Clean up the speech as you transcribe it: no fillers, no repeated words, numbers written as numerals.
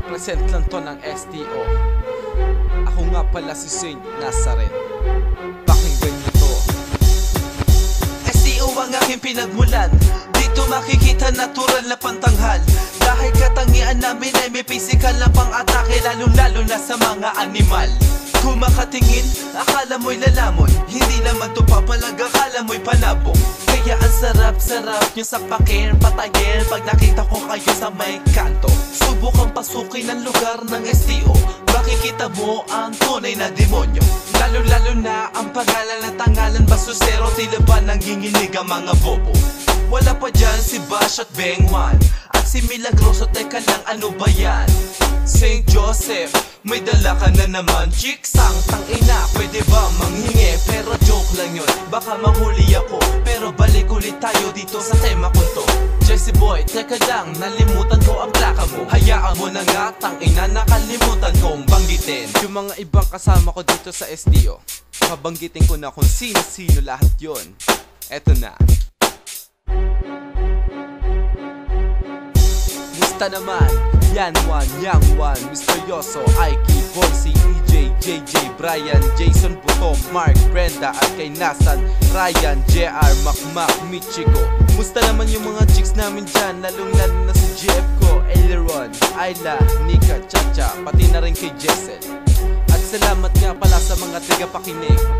Nagre-represent lang to ng STO. Ako nga pala si Saint Nazareth. Pakinggan nyo to. STO ang aking pinagmulan. Dito makikita natural na pantanghal. Dahil katangian namin ay may physical na pang-atake, lalo-lalo na sa mga animal. Kung makatingin, akala mo'y lalamoy. Hindi naman to papalag, akala mo'y panabong. Kaya ang sarap-sarap nyo sapakin, patayin pag nakita ko kayo sa may kanto. Subukang pasukin ang lugar ng STO. Makikita mo ang tunay na demonyo. Lalo-lalo na ang pangalan ng tangalan basustero. Tila ba nanginginig ang mga bobo? Wala pa dyan si Bash at Beng Juan at si Milagroso, teka lang, ano ba yan? St. Joseph, may dala ka na naman. Chiksang tangina, pwede ba manghingi? Pero joke lang yun, baka mahuli ako. Pero balik ulit tayo dito sa tema ko to. Jesse boy, teka lang, nalimutan ko ang plaka mo. Hayaan mo na nga, tangina, nakalimutan kong banggitin Yung mga ibang kasama ko dito sa STO, babanggitin ko na kung sino-sino lahat yon. Eto na. Musta naman? Yan Juan, Yang Juan, Misteryoso, Aiki, Boysi, EJ, JJ, Brian, Jason, Buto, Mark, Brenda, at kay Nasan, Ryan, JR, Makmak, Michiko. Musta naman yung mga chicks namin dyan, lalong-lalo na si GF ko, Aileron, Ayla, Nika, Chacha, pati na rin kay Jessel. At salamat nga pala sa mga tigapakinig.